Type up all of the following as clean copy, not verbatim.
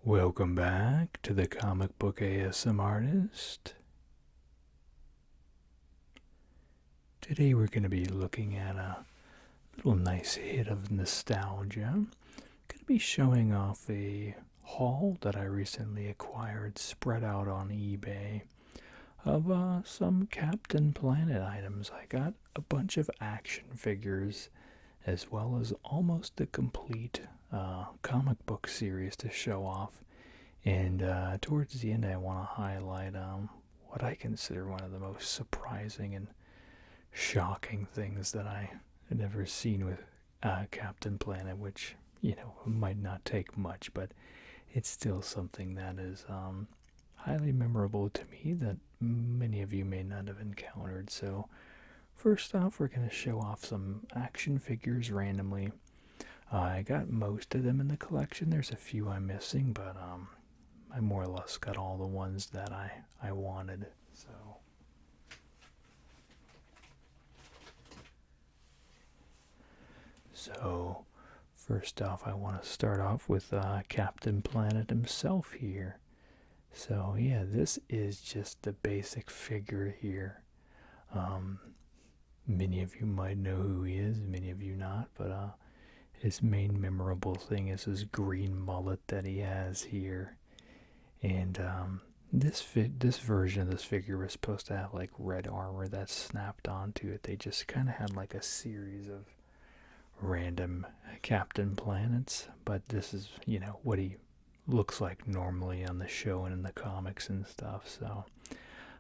Welcome back to the Comic Book ASM Artist. Today we're going to be looking at a little nice hit of nostalgia. I'm going to be showing off a haul that I recently acquired spread out on eBay of some Captain Planet items. I got a bunch of action figures as well as almost a complete comic book series to show off. And towards the end, I want to highlight what I consider one of the most surprising and shocking things that I had ever seen with Captain Planet, which, might not take much, but it's still something that is highly memorable to me that many of you may not have encountered. So, first off, we're going to show off some action figures randomly. I got most of them in the collection. There's a few I'm missing, but I more or less got all the ones that I wanted. So first off, I want to start off with Captain Planet himself here. So yeah, this is just the basic figure here. Many of you might know who he is, many of you not, but his main memorable thing is his green mullet that he has here. And this version of this figure was supposed to have like red armor that snapped onto it. They just kind of had like a series of random Captain Planets, but this is, what he looks like normally on the show and in the comics and stuff. So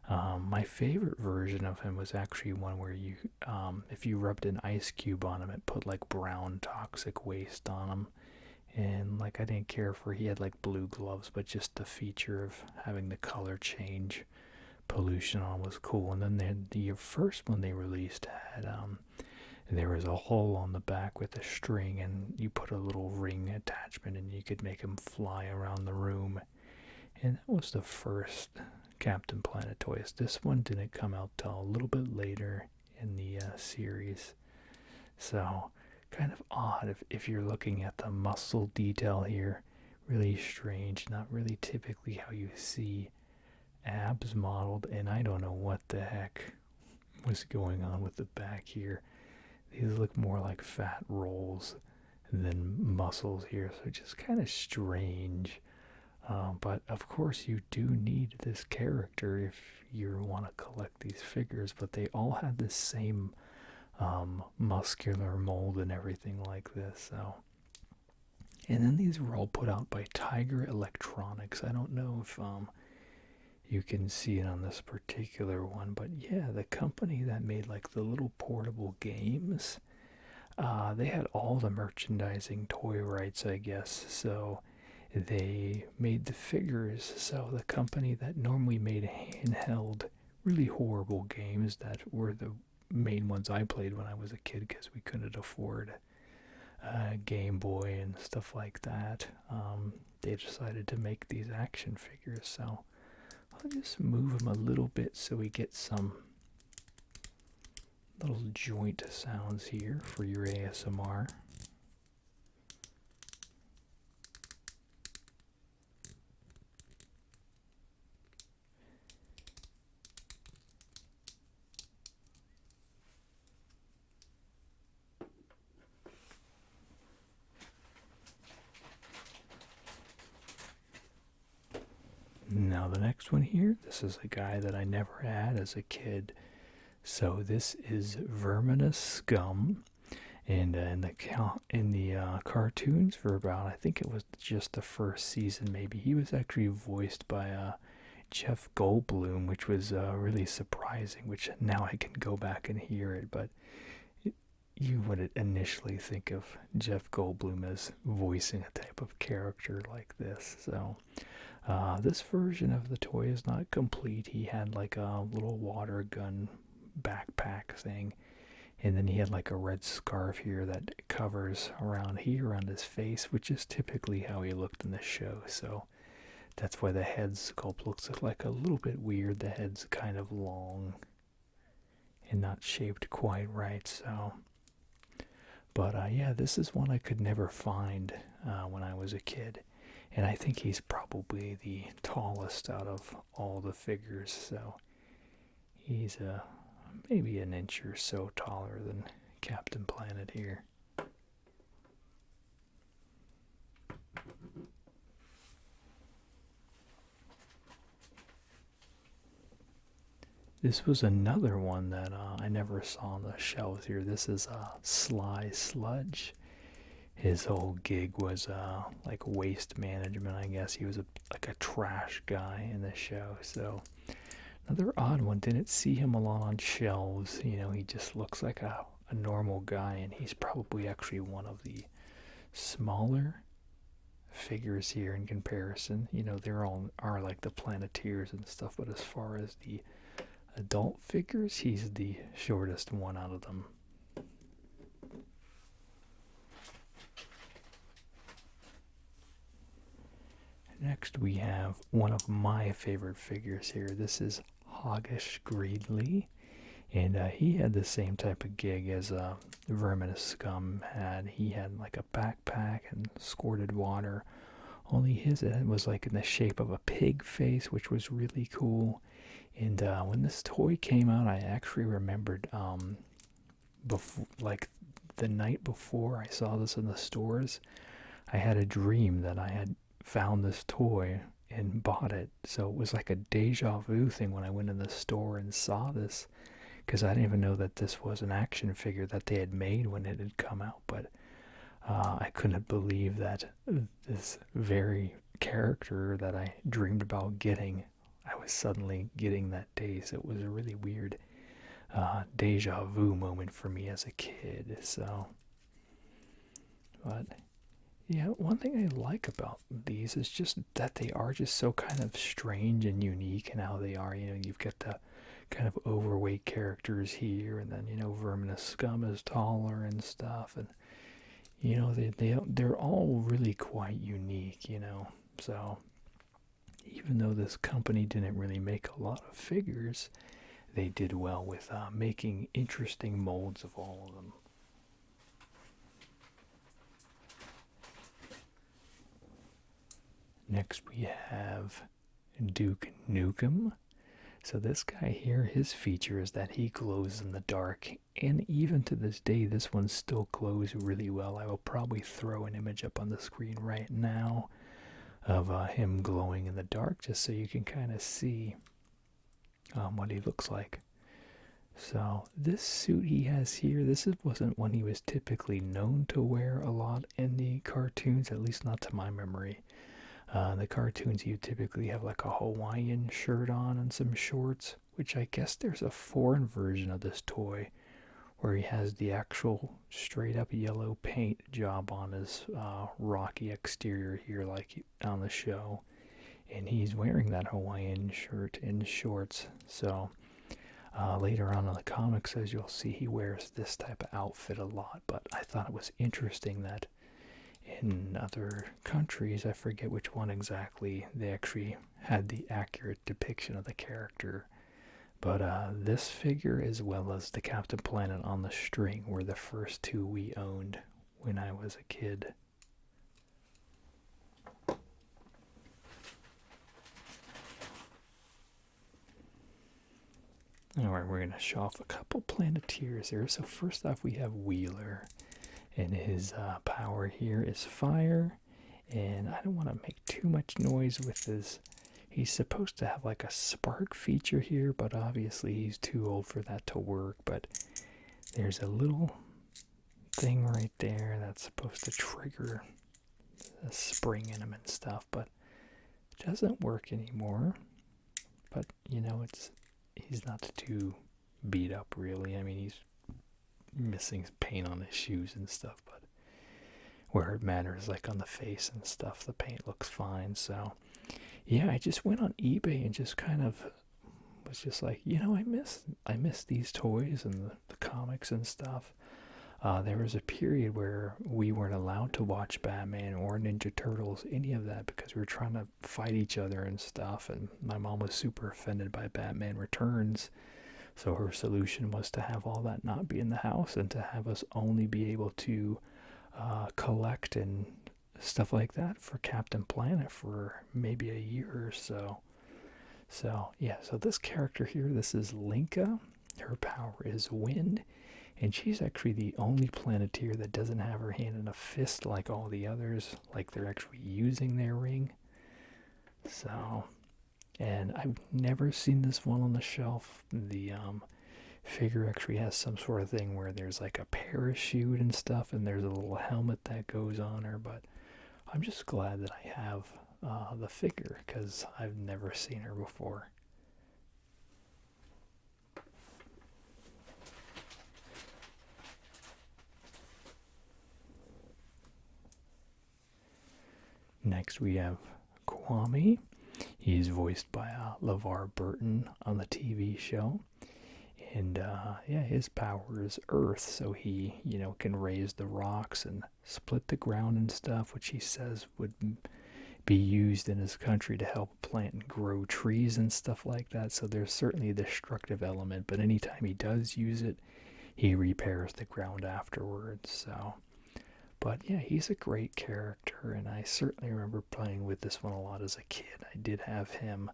my favorite version of him was actually one where you, if you rubbed an ice cube on him, it put like brown toxic waste on him. And like I didn't care for he had like blue gloves, but just the feature of having the color change pollution on was cool. And then the first one they released had there was a hole on the back with a string, and you put a little ring attachment, and you could make him fly around the room. And that was the first Captain Planet toys. This one didn't come out till a little bit later in the series, so kind of odd if you're looking at the muscle detail here. Really strange, not really typically how you see abs modeled, and I don't know what the heck was going on with the back here. These look more like fat rolls than muscles here, so just kind of strange. But of course you do need this character if you want to collect these figures, but they all had the same muscular mold and everything like this. So, and then these were all put out by Tiger Electronics. I don't know if you can see it on this particular one, but yeah, the company that made like the little portable games, they had all the merchandising toy rights, I guess. So they made the figures. So the company that normally made handheld, really horrible games that were the main ones I played when I was a kid because we couldn't afford Game Boy and stuff like that, they decided to make these action figures. So I'll just move them a little bit so we get some little joint sounds here for your ASMR. Now the next one here, this is a guy that I never had as a kid. So this is Verminous Scum, and in the cartoons for about, I think it was just the first season maybe, he was actually voiced by Jeff Goldblum, which was really surprising, which now I can go back and hear it, but you wouldn't initially think of Jeff Goldblum as voicing a type of character like this. So this version of the toy is not complete. He had like a little water gun backpack thing, and then he had like a red scarf here that covers around here on his face, which is typically how he looked in the show. So that's why the head sculpt looks like a little bit weird. The head's kind of long and not shaped quite right. So, but yeah, this is one I could never find when I was a kid. And I think he's probably the tallest out of all the figures, so he's maybe an inch or so taller than Captain Planet here. This was another one that I never saw on the shelves here. This is Sly Sludge. His whole gig was like waste management, I guess. He was like a trash guy in the show. So another odd one. Didn't see him a lot on shelves. You know, he just looks like a normal guy, and he's probably actually one of the smaller figures here in comparison. You know, they're all are like the Planeteers and stuff, but as far as the adult figures, he's the shortest one out of them. Next we have one of my favorite figures here. This is Hoggish Greedly, and he had the same type of gig as Verminous Scum had. He had like a backpack and squirted water, only his head was like in the shape of a pig face, which was really cool. And when this toy came out, I actually remembered before, like the night before I saw this in the stores, I had a dream that I had found this toy and bought it. So it was like a deja vu thing when I went in the store and saw this, because I didn't even know that this was an action figure that they had made when it had come out. But I couldn't believe that this very character that I dreamed about getting, I was suddenly getting that day. So it was a really weird deja vu moment for me as a kid. So, but yeah, one thing I like about these is just that they are just so kind of strange and unique in how they are. You know, you've got the kind of overweight characters here, and then, you know, Verminous Scum is taller and stuff, and you know, they're all really quite unique, you know. So even though this company didn't really make a lot of figures, they did well with making interesting molds of all of them. Next we have Duke Nukem. So this guy here, his feature is that he glows in the dark, and even to this day, this one still glows really well. I will probably throw an image up on the screen right now of him glowing in the dark, just so you can kind of see what he looks like. So this suit he has here, wasn't one he was typically known to wear a lot in the cartoons, at least not to my memory. The cartoons, you typically have like a Hawaiian shirt on and some shorts, which I guess there's a foreign version of this toy where he has the actual straight up yellow paint job on his rocky exterior here, like on the show. And he's wearing that Hawaiian shirt and shorts. So later on in the comics, as you'll see, he wears this type of outfit a lot. But I thought it was interesting that in other countries, I forget which one exactly, they actually had the accurate depiction of the character. But this figure, as well as the Captain Planet on the string, were the first two we owned when I was a kid. Alright, we're going to show off a couple Planeteers here. So first off, we have Wheeler. And his power here is fire. And I don't want to make too much noise with his... He's supposed to have like a spark feature here, but obviously he's too old for that to work. But there's a little thing right there that's supposed to trigger a spring in him and stuff, but it doesn't work anymore. But, you know, he's not too beat up, really. I mean, he's missing paint on his shoes and stuff, but where it matters, like on the face and stuff, the paint looks fine. So yeah, I just went on eBay and just kind of was just like, you know, I miss these toys and the comics and stuff. There was a period where we weren't allowed to watch Batman or Ninja Turtles, any of that, because we were trying to fight each other and stuff, and my mom was super offended by Batman Returns. So her solution was to have all that not be in the house and to have us only be able to collect and stuff like that for Captain Planet for maybe a year or so. So, yeah, so this character here, this is Linka. Her power is wind, and she's actually the only Planeteer that doesn't have her hand in a fist like all the others, like they're actually using their ring. So, and I've never seen this one on the shelf. The figure actually has some sort of thing where there's like a parachute and stuff, and there's a little helmet that goes on her, but I'm just glad that I have the figure because I've never seen her before. Next we have Kwame. He's voiced by LeVar Burton on the TV show. And yeah, his power is earth, so he, can raise the rocks and split the ground and stuff, which he says would be used in his country to help plant and grow trees and stuff like that. So there's certainly a destructive element, but anytime he does use it, he repairs the ground afterwards. So, but yeah, he's a great character, and I certainly remember playing with this one a lot as a kid. I did have him.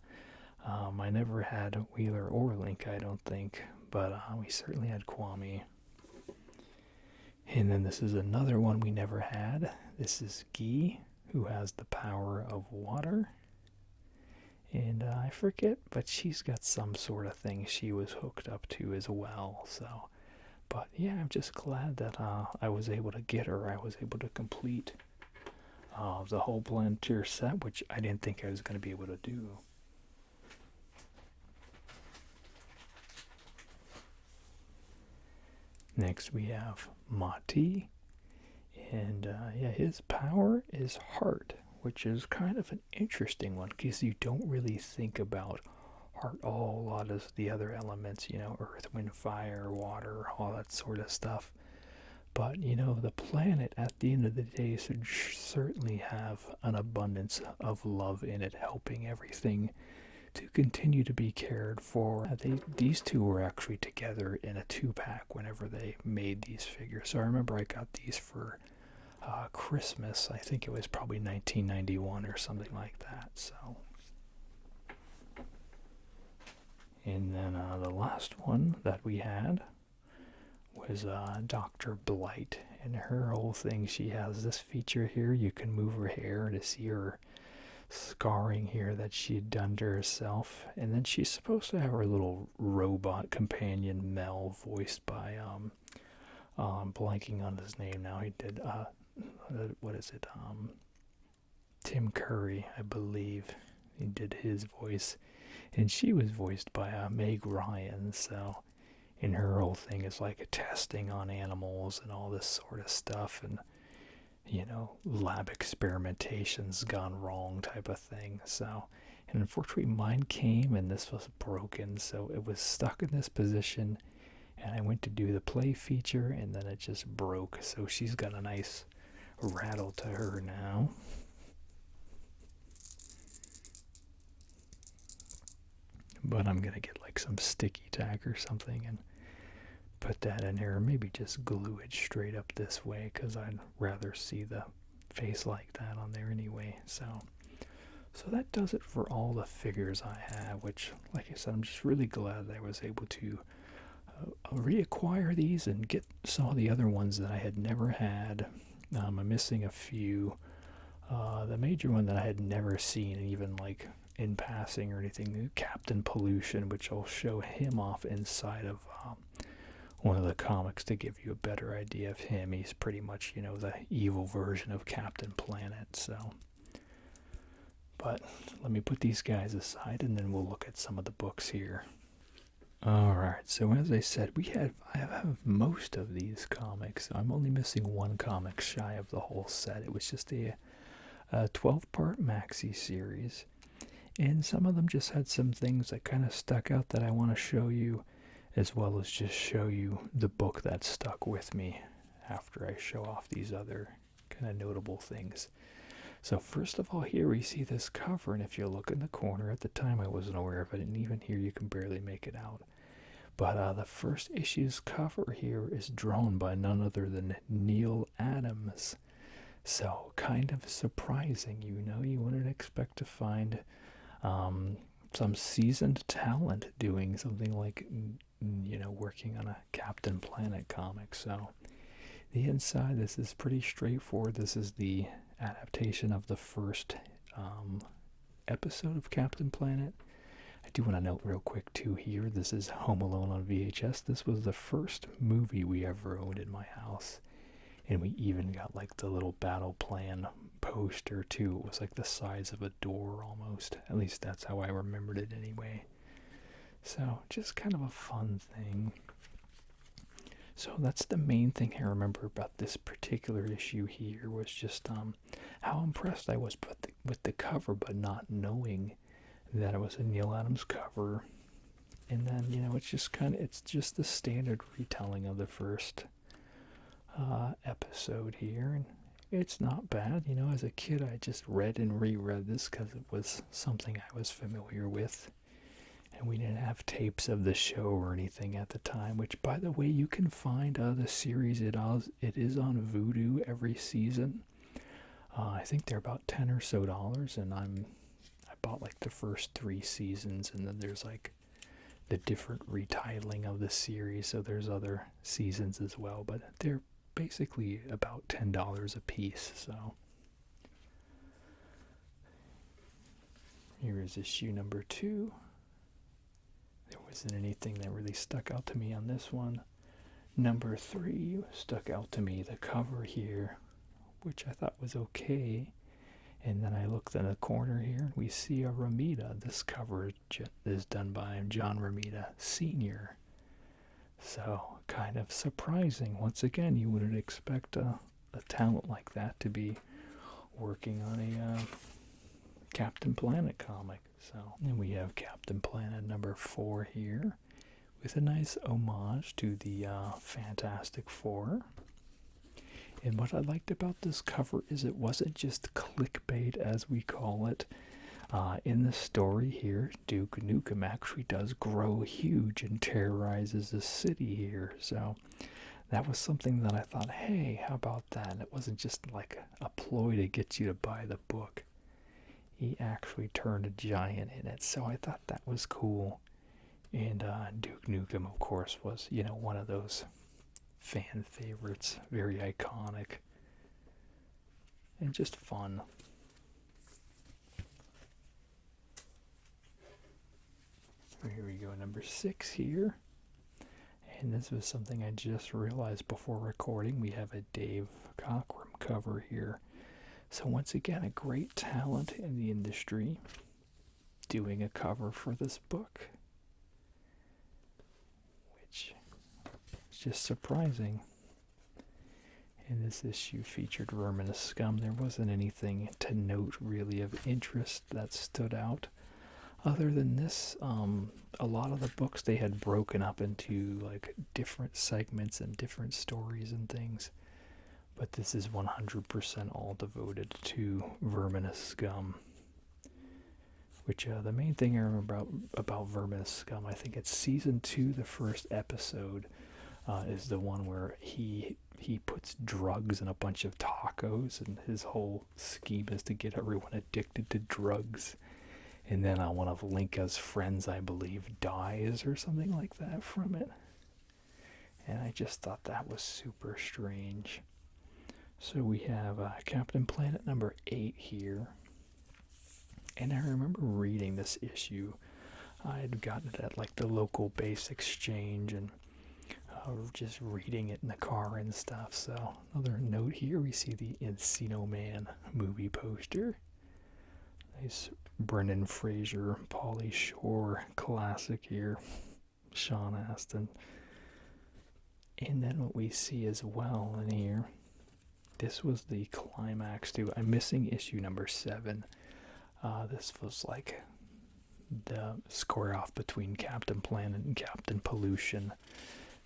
I never had Wheeler or Link, I don't think, but we certainly had Kwame. And then this is another one we never had. This is Guy, who has the power of water. And I forget, but she's got some sort of thing she was hooked up to as well. So, but yeah, I'm just glad that I was able to get her. I was able to complete the whole Planeteer set, which I didn't think I was going to be able to do. Next we have Mati, and yeah, his power is heart, which is kind of an interesting one because you don't really think about heart a whole lot as the other elements, earth, wind, fire, water, all that sort of stuff. But, the planet at the end of the day should certainly have an abundance of love in it, helping everything to continue to be cared for. These two were actually together in a 2-pack whenever they made these figures. So I remember I got these for Christmas. I think it was probably 1991 or something like that. So, and then the last one that we had was Dr. Blight. And her whole thing, she has this feature here. You can move her hair to see her scarring here that she'd done to herself. And then she's supposed to have her little robot companion Mel, voiced by I'm blanking on his name now. He did what is it, Tim Curry, I believe. He did his voice, and she was voiced by Meg Ryan. So, and her whole thing is like testing on animals and all this sort of stuff, and lab experimentations gone wrong type of thing. So, and unfortunately mine came and this was broken, so it was stuck in this position, and I went to do the play feature and then it just broke. So she's got a nice rattle to her now. But I'm gonna get like some sticky tack or something and put that in here, or maybe just glue it straight up this way because I'd rather see the face like that on there anyway. So that does it for all the figures I have, which, like I said, I'm just really glad that I was able to reacquire these and get some of the other ones that I had never had. I'm missing a few. The major one that I had never seen, even like in passing or anything, Captain Pollution, which I'll show him off inside of one of the comics to give you a better idea of him. He's pretty much, the evil version of Captain Planet. So, but let me put these guys aside and then we'll look at some of the books here. Alright, so as I said, I have most of these comics. I'm only missing one comic shy of the whole set. It was just a 12-part maxi series, and some of them just had some things that kind of stuck out that I want to show you, as well as just show you the book that stuck with me after I show off these other kind of notable things. So first of all, here we see this cover, and if you look in the corner, at the time I wasn't aware of it, and even here you can barely make it out. But the first issue's cover here is drawn by none other than Neil Adams. So kind of surprising, you wouldn't expect to find um, some seasoned talent doing something like, working on a Captain Planet comic. So the inside, this is pretty straightforward. This is the adaptation of the first episode of Captain Planet. I do want to note real quick too here, this is Home Alone on VHS. This was the first movie we ever owned in my house. And we even got like the little battle plan poster too. It was like the size of a door almost. At least that's how I remembered it anyway. So just kind of a fun thing. So that's the main thing I remember about this particular issue here, was just how impressed I was with the cover, but not knowing that it was a Neil Adams cover. And then, it's just the standard retelling of the first episode here, and it's not bad. As a kid, I just read and reread this because it was something I was familiar with, and we didn't have tapes of the show or anything at the time. Which, by the way, you can find the series. It is on Vudu every season. I think they're about $10 or so, and I bought like the first 3 seasons, and then there's like the different retitling of the series. So there's other seasons as well, but they're basically about $10 a piece. So here is issue number 2. There wasn't anything that really stuck out to me on this one. Number 3 stuck out to me, the cover here, which I thought was okay. And then I looked in the corner here, and we see a Romita. This cover is done by John Romita Sr. So, kind of surprising. Once again, you wouldn't expect a talent like that to be working on a Captain Planet comic. So, and we have Captain Planet number 4 here, with a nice homage to the Fantastic Four. And what I liked about this cover is it wasn't just clickbait, as we call it. In the story here, Duke Nukem actually does grow huge and terrorizes the city here. So that was something that I thought, hey, how about that? And it wasn't just like a ploy to get you to buy the book. He actually turned a giant in it. So I thought that was cool. And Duke Nukem, of course, was, one of those fan favorites. Very iconic. And just fun. Here we go, number 6 here. And this was something I just realized before recording. We have a Dave Cockrum cover here. So once again, a great talent in the industry doing a cover for this book, which is just surprising. And this issue featured Verminous Scum. There wasn't anything to note really of interest that stood out. Other than this, a lot of the books they had broken up into like different segments and different stories and things. But this is 100% all devoted to Verminous Scum. Which the main thing I remember about Verminous Scum, I think it's season 2, the first episode, is the one where he puts drugs in a bunch of tacos, and his whole scheme is to get everyone addicted to drugs. And then one of Linka's friends, I believe, dies or something like that from it. And I just thought that was super strange. So we have Captain Planet number 8 here. And I remember reading this issue. I had gotten it at like the local base exchange, and just reading it in the car and stuff. So another note here, we see the Encino Man movie poster. Nice Brendan Fraser, Pauly Shore classic here. Sean Astin. And then what we see as well in here, this was the climax too. I'm missing issue number 7. This was like the square off between Captain Planet and Captain Pollution.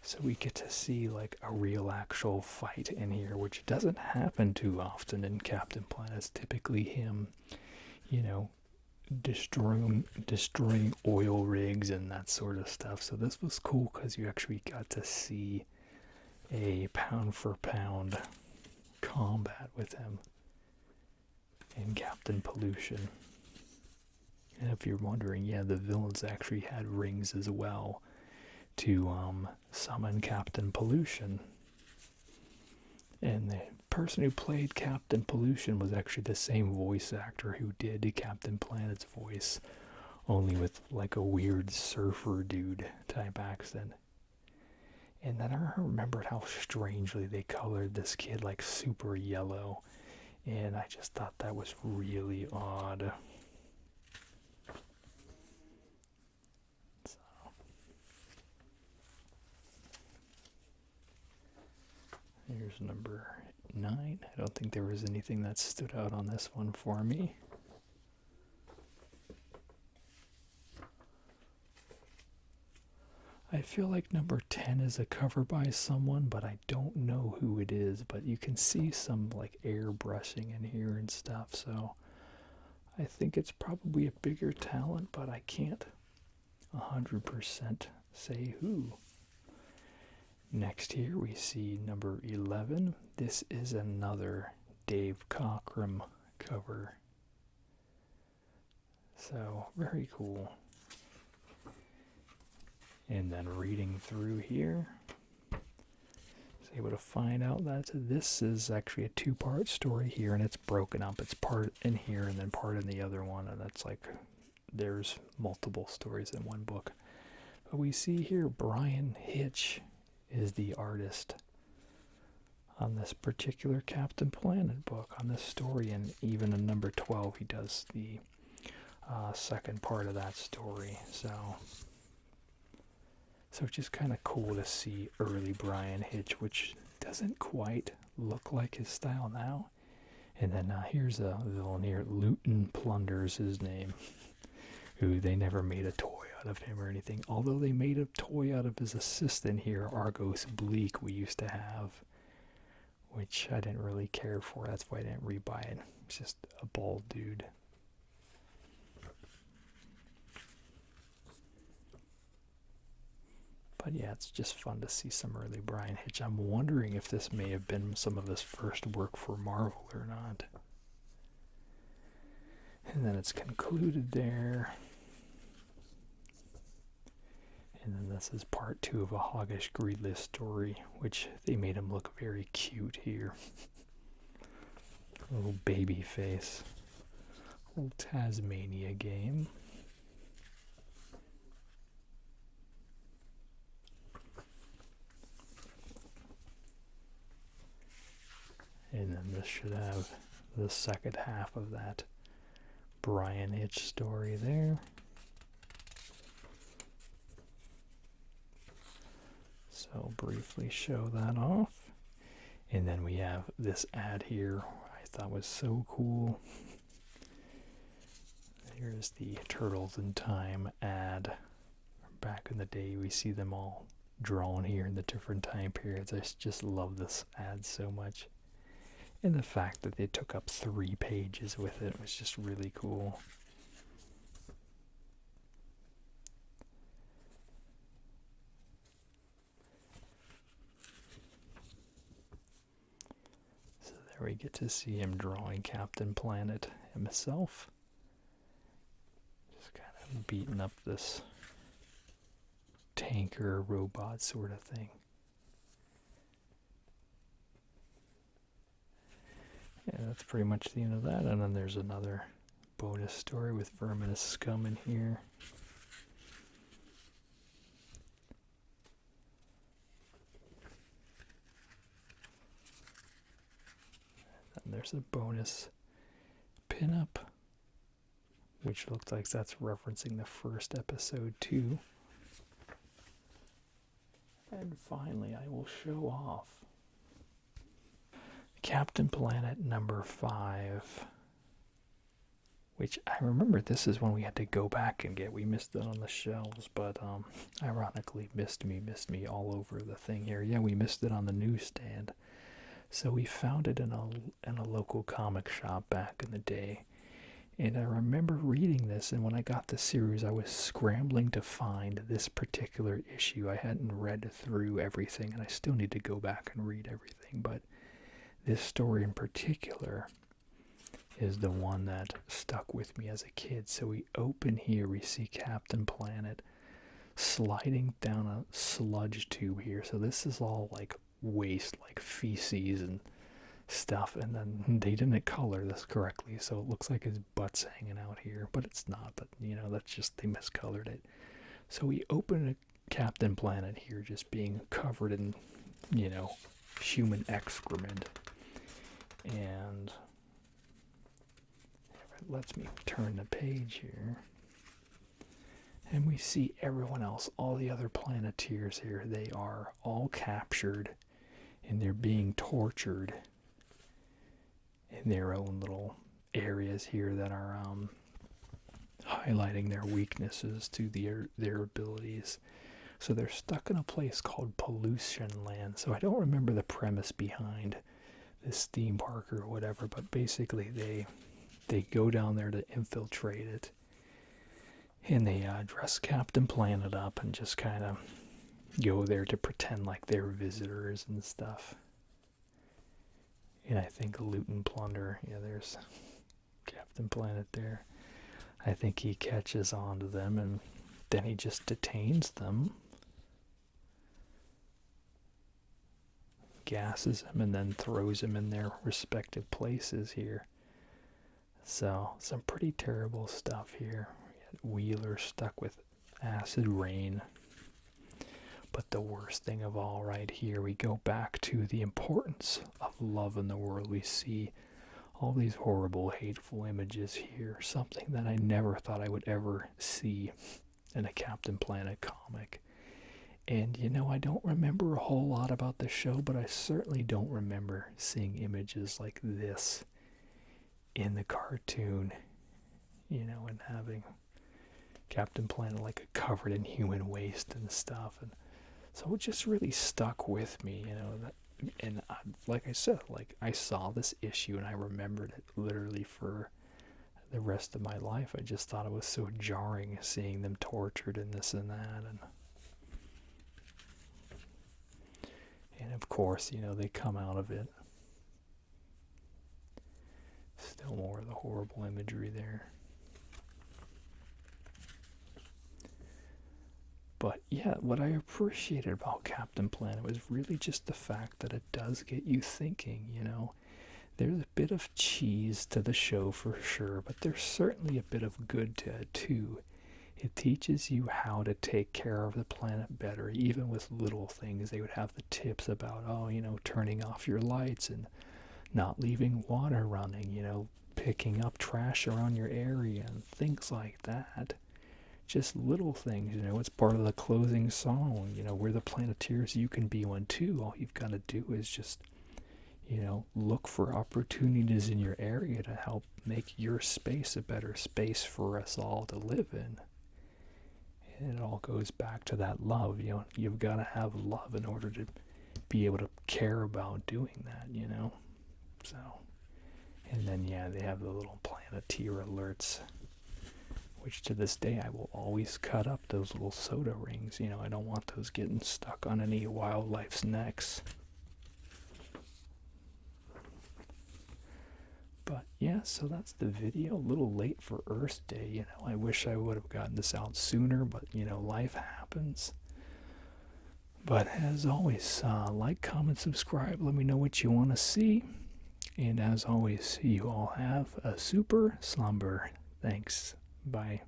So we get to see like a real actual fight in here, which doesn't happen too often in Captain Planet. It's typically him, destroying oil rigs and that sort of stuff. So this was cool because you actually got to see a pound for pound combat with him in Captain Pollution. And if you're wondering, yeah, the villains actually had rings as well to summon Captain Pollution. And the person who played Captain Pollution was actually the same voice actor who did Captain Planet's voice, only with like a weird surfer dude type accent. And then I remembered how strangely they colored this kid like super yellow. And I just thought that was really odd. So. Here's number 9. I don't think there was anything that stood out on this one for me. I feel like number 10 is a cover by someone, but I don't know who it is. But you can see some like airbrushing in here and stuff, so I think it's probably a bigger talent, but I can't 100% say who. Next here we see number 11. This is another Dave Cockrum cover. So, very cool. And then reading through here, I was able to find out that this is actually a 2-part story here, and it's broken up. It's part in here and then part in the other one, and that's like there's multiple stories in one book. But we see here Brian Hitch is the artist on this particular Captain Planet book, on this story, and even in number 12 he does the second part of that story. So it's just kind of cool to see early Brian Hitch, which doesn't quite look like his style now. And then here's a villain here, Luton Plunder's his name, who they never made a toy out of him or anything. Although they made a toy out of his assistant here, Argos Bleak, we used to have, which I didn't really care for. That's why I didn't rebuy it. It's just a bald dude. But yeah, it's just fun to see some early Brian Hitch. I'm wondering if this may have been some of his first work for Marvel or not. And then it's concluded there. And then this is part 2 of a Hoggish Greedless story, which they made him look very cute here. A little baby face. A little Tasmania game. And then this should have the second half of that Brian Hitch story there. So briefly show that off. And then we have this ad here I thought was so cool. Here's the Turtles in Time ad. Back in the day, we see them all drawn here in the different time periods. I just love this ad so much. And the fact that they took up 3 pages with it was just really cool. So there we get to see him drawing Captain Planet himself. Just kind of beating up this tanker robot sort of thing. Yeah, that's pretty much the end of that. And then there's another bonus story with Verminous Scum in here. And there's a bonus pinup, which looks like that's referencing the first episode too. And finally, I will show off Captain Planet number 5, which I remember this is one we had to go back and get. We missed it on the shelves, but ironically missed me all over the thing here. Yeah, we missed it on the newsstand. So we found it in a local comic shop back in the day. And I remember reading this, and when I got the series, I was scrambling to find this particular issue. I hadn't read through everything, and I still need to go back and read everything, but this story in particular is the one that stuck with me as a kid. So we open here, we see Captain Planet sliding down a sludge tube here. So this is all like waste, like feces and stuff, and then they didn't color this correctly, so it looks like his butt's hanging out here, but it's not. But that's just, they miscolored it. So we open a Captain Planet here just being covered in human excrement, and it lets me turn the page here, and we see everyone else, all the other Planeteers here. They are all captured and they're being tortured in their own little areas here that are highlighting their weaknesses to their abilities. So they're stuck in a place called Pollution Land. So I don't remember the premise behind this theme park or whatever, but basically they go down there to infiltrate it, and they dress Captain Planet up and just kind of go there to pretend like they're visitors and stuff. And I think loot and plunder. Yeah, there's Captain Planet there. I think he catches on to them, and then he just detains them, gasses them, and then throws them in their respective places here. So, some pretty terrible stuff here. Wheeler stuck with acid rain. But the worst thing of all, right here, we go back to the importance of love in the world. We see all these horrible, hateful images here. Something that I never thought I would ever see in a Captain Planet comic. And, I don't remember a whole lot about the show, but I certainly don't remember seeing images like this in the cartoon, and having Captain Planet like covered in human waste and stuff. And so it just really stuck with me, and like I said, I saw this issue and I remembered it literally for the rest of my life. I just thought it was so jarring seeing them tortured and this and that. And of course, they come out of it. Still more of the horrible imagery there. But yeah, what I appreciated about Captain Planet was really just the fact that it does get you thinking, There's a bit of cheese to the show for sure, but there's certainly a bit of good to it too. It teaches you how to take care of the planet better, even with little things. They would have the tips about, turning off your lights and not leaving water running, picking up trash around your area and things like that. Just little things, it's part of the closing song, we're the Planeteers, you can be one too. All you've got to do is just, look for opportunities in your area to help make your space a better space for us all to live in. And it all goes back to that love, you've got to have love in order to be able to care about doing that, So, and then, they have the little Planeteer alerts, which to this day I will always cut up those little soda rings. I don't want those getting stuck on any wildlife's necks. But yeah, so that's the video. A little late for Earth Day, I wish I would have gotten this out sooner, but life happens. But as always, like, comment, subscribe. Let me know what you want to see. And as always, you all have a super slumber. Thanks. Bye.